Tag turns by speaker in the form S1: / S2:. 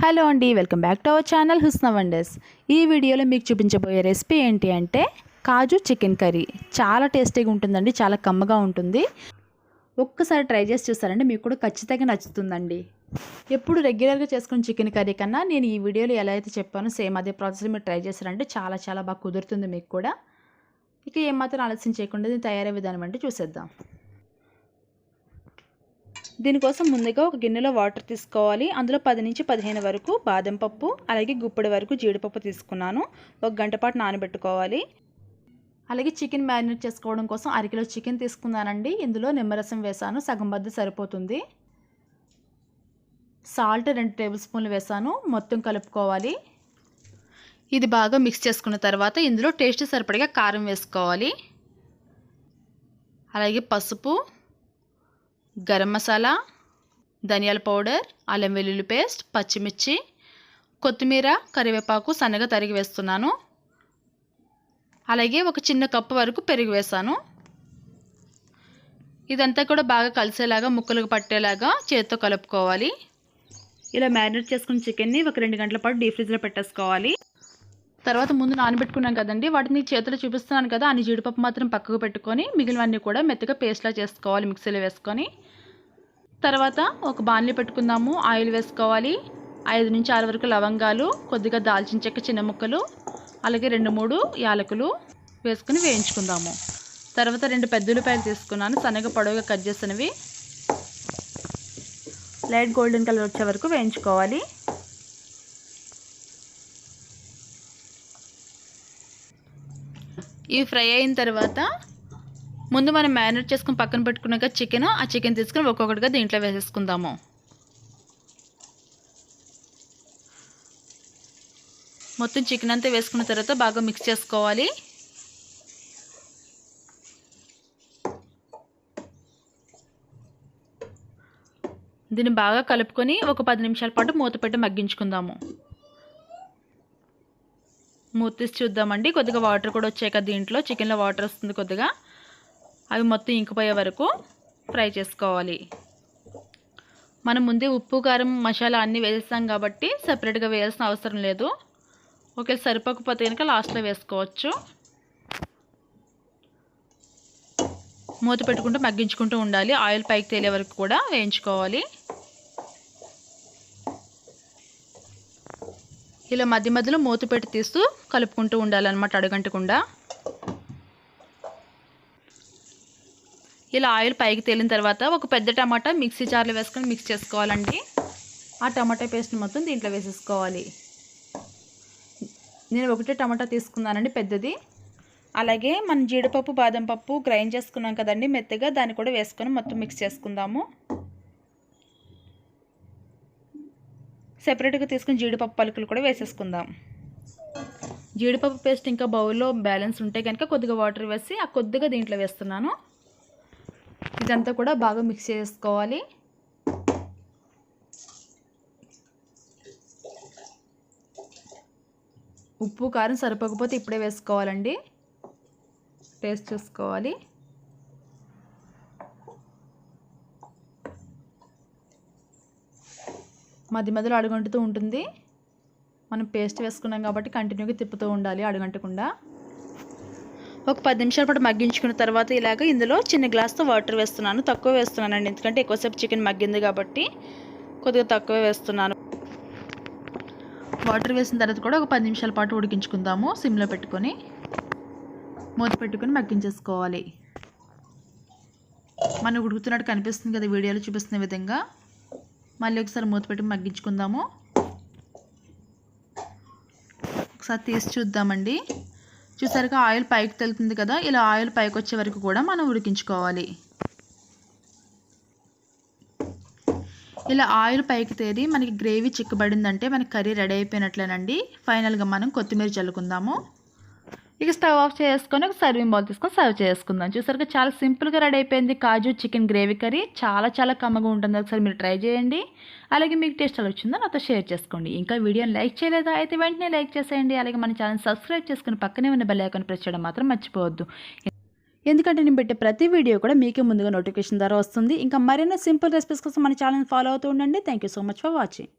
S1: Hello అండి, welcome back to our channel Husna wonders. ఈ వీడియోలో మీకు చూపించబోయే రెసిపీ ఏంటి అంటే కాజు చికెన్ కర్రీ. చాలా టేస్టీగా ఉంటుందండి, చాలా కమ్మగా ఉంటుంది. ఒక్కసారి ట్రై చేసి చూస్తారంటే మీకు కూడా ఖచ్చితంగా నచ్చుతుందండి. ఎప్పుడు రెగ్యులర్గా చేసుకున్న చికెన్ కర్రీ కన్నా నేను ఈ వీడియోలో ఎలా అయితే చెప్పానో సేమ్ అదే ప్రాసెస్ మీరు ట్రై చేస్తారంటే చాలా చాలా బాగా కుదురుతుంది మీకు కూడా. ఇక ఏమాత్రం ఆలస్యం చేయకుండా దీని తయారయ్యే విధానం అంటే చూసేద్దాం. దీనికోసం ముందుగా ఒక గిన్నెలో వాటర్ తీసుకోవాలి. అందులో 10 నుంచి 15 వరకు బాదం పప్పు, అలాగే గుప్పెడు వరకు జీడిపప్పు తీసుకున్నాను. 1 గంట పాటు నానబెట్టుకోవాలి. అలాగే చికెన్ మ్యారినేట్ చేసుకోవడం కోసం అరకిలో చికెన్ తీసుకున్నానండి. ఇందులో నిమ్మరసం వేసాను, సగం బద్ద సరిపోతుంది. సాల్ట్ 2 టేబుల్ స్పూన్లు వేసాను. మొత్తం కలుపుకోవాలి. ఇది బాగా మిక్స్ చేసుకున్న తర్వాత ఇందులో టేస్ట్ సరిపడగా కారం వేసుకోవాలి. అలాగే పసుపు, గరం మసాలా, ధనియాల పౌడర్, అల్లం వెల్లుల్లి పేస్ట్, పచ్చిమిర్చి, కొత్తిమీర, కరివేపాకు సన్నగా తరిగి వేస్తున్నాను. అలాగే ఒక చిన్న కప్పు వరకు పెరుగు వేసాను. ఇదంతా కూడా బాగా కలిసేలాగా ముక్కలకు పట్టేలాగా చేతితో కలుపుకోవాలి. ఇలా మ్యారినేట్ చేసుకున్న చికెన్ని ఒక 2 గంటల పాటు డీప్ ఫ్రిడ్జ్లో పెట్టేసుకోవాలి. తర్వాత ముందు నానబెట్టుకున్నాం కదండి, వాటిని చేతిలో చూపిస్తున్నాను కదా, అన్ని జీడిపప్పు మాత్రం పక్కకు పెట్టుకొని మిగిలినవన్నీ కూడా మెత్తగా పేస్ట్లా చేసుకోవాలి మిక్సీలో వేసుకొని. తర్వాత ఒక బాణలి పెట్టుకుందాము. ఆయిల్ వేసుకోవాలి. 5 నుంచి 6 వరకు లవంగాలు, కొద్దిగా దాల్చిన చెక్క చిన్న ముక్కలు, అలాగే 2-3 యాలకులు వేసుకుని వేయించుకుందాము. తర్వాత 2 పెద్ద ఉల్లిపాయలు తీసుకున్నాను, సన్నగా పొడవుగా కట్ చేసినవి. లైట్ గోల్డెన్ కలర్ వచ్చే వరకు వేయించుకోవాలి. ఇవి ఫ్రై అయిన తర్వాత ముందు మనం మ్యారినేట్ చేసుకుని పక్కన పెట్టుకున్నాక ఆ చికెన్ తీసుకుని ఒక్కొక్కటిగా దీంట్లో వేసేసుకుందాము. మొత్తం చికెన్ అంతా వేసుకున్న తర్వాత బాగా మిక్స్ చేసుకోవాలి. దీన్ని బాగా కలుపుకొని ఒక 10 నిమిషాల పాటు మూత పెట్టి మగ్గించుకుందాము. మూత తీసి చూద్దామండి. కొద్దిగా వాటర్ కూడా వచ్చాయి కదా, దీంట్లో చికెన్లో వాటర్ వస్తుంది కొద్దిగా. అవి మొత్తం ఇంకిపోయే వరకు ఫ్రై చేసుకోవాలి. మనం ముందే ఉప్పు, కారం, మసాలా అన్నీ వేసేస్తాం కాబట్టి సపరేట్గా వేయాల్సిన అవసరం లేదు. ఒకవేళ సరిపోకపోతే కనుక లాస్ట్లో వేసుకోవచ్చు. మూత పెట్టుకుంటూ మగ్గించుకుంటూ ఉండాలి. ఆయిల్ పైకి తేలే వరకు కూడా వేయించుకోవాలి. ఇలా మధ్య మధ్యలో మూత పెట్టి తీస్తూ కలుపుకుంటూ ఉండాలన్నమాట, అడుగంటకుండా. ఇలా ఆయిల్ పైకి తేలిన తర్వాత ఒక పెద్ద టమాటా మిక్సీ జార్లో వేసుకొని మిక్స్ చేసుకోవాలండి. ఆ టమాటా పేస్ట్ మొత్తం దీంట్లో వేసేసుకోవాలి. నేను 1 టమాటా తీసుకున్నానండి, పెద్దది. అలాగే మనం జీడిపప్పు, బాదం పప్పు గ్రైండ్ చేసుకున్నాం కదండి మెత్తగా, దాన్ని కూడా వేసుకొని మొత్తం మిక్స్ చేసుకుందాము. సెపరేట్గా తీసుకుని జీడిపప్పు పలుకులు కూడా వేసేసుకుందాం. జీడిపప్పు పేస్ట్ ఇంకా బౌల్లో బ్యాలెన్స్ ఉంటే కనుక కొద్దిగా వాటర్ వేసి ఆ కొద్దిగా దీంట్లో వేస్తున్నాను. ఇదంతా కూడా బాగా మిక్స్ చేసుకోవాలి. ఉప్పు, కారం సరిపోకపోతే ఇప్పుడే వేసుకోవాలండి. టేస్ట్ చూసుకోవాలి. మధ్య మధ్యలో అడుగంటుతూ ఉంటుంది. మనం పేస్ట్ వేసుకున్నాం కాబట్టి కంటిన్యూగా తిప్పుతూ ఉండాలి అడుగంటకుండా. ఒక 10 నిమిషాల పాటు మగ్గించుకున్న తర్వాత ఇలాగ ఇందులో చిన్న గ్లాస్తో వాటర్ వేస్తున్నాను. తక్కువ వేస్తున్నానండి, ఎందుకంటే ఎక్కువసేపు చికెన్ మగ్గింది కాబట్టి కొద్దిగా తక్కువ వేస్తున్నాను. వాటర్ వేసిన తర్వాత కూడా ఒక 10 నిమిషాల పాటు ఉడికించుకుందాము. సిమ్లో పెట్టుకొని మూత పెట్టుకొని మగ్గించేసుకోవాలి. మనం ఉడుకుతున్నట్టు కనిపిస్తుంది కదా వీడియోలో చూపిస్తున్న విధంగా. మళ్ళీ ఒకసారి మూత పెట్టి మగ్గించుకుందాము. ఒకసారి తీసి చూద్దామండి. చూసారుగా ఆయిల్ పైకి తెలుతుంది కదా, ఇలా ఆయిల్ పైకి వచ్చే వరకు కూడా మనం ఉడికించుకోవాలి. ఇలా ఆయిల్ పైకి తేలి మనకి గ్రేవీ చిక్కబడిందంటే మనకి కర్రీ రెడీ అయిపోయినట్లేనండి. ఫైనల్గా మనం కొత్తిమీర చల్లుకుందాము. ఇక స్టవ్ ఆఫ్ చేసుకొని ఒక సర్వింగ్ బౌల్ తీసుకొని సర్వ్ చేసుకుందాం. చూసారుగా చాలా సింపుల్గా రెడీ అయిపోయింది కాజు చికెన్ గ్రేవీ కర్రీ. చాలా చాలా కమ్మగా ఉంటుంది. ఒకసారి మీరు ట్రై చేయండి. అలాగే మీకు టేస్ట్ ఎలా వచ్చిందో నాతో షేర్ చేసుకోండి. ఇంకా వీడియోని లైక్ చేయలేదా అయితే వెంటనే లైక్ చేసేయండి. అలాగే మన ఛానల్ సబ్స్క్రైబ్ చేసుకుని పక్కనే ఉన్న బెల్ ఐకాన్ ప్రెస్ చేయడం మాత్రం మర్చిపోవద్దు. ఎందుకంటే నేను పెట్టే ప్రతి వీడియో కూడా మీకే ముందుగా నోటిఫికేషన్ ద్వారా వస్తుంది. ఇంకా మరిన్ని సింపుల్ రెసిపీస్ కోసం మన ఛానల్ ఫాలో అవుతూ ఉండండి. Thank you so much for watching.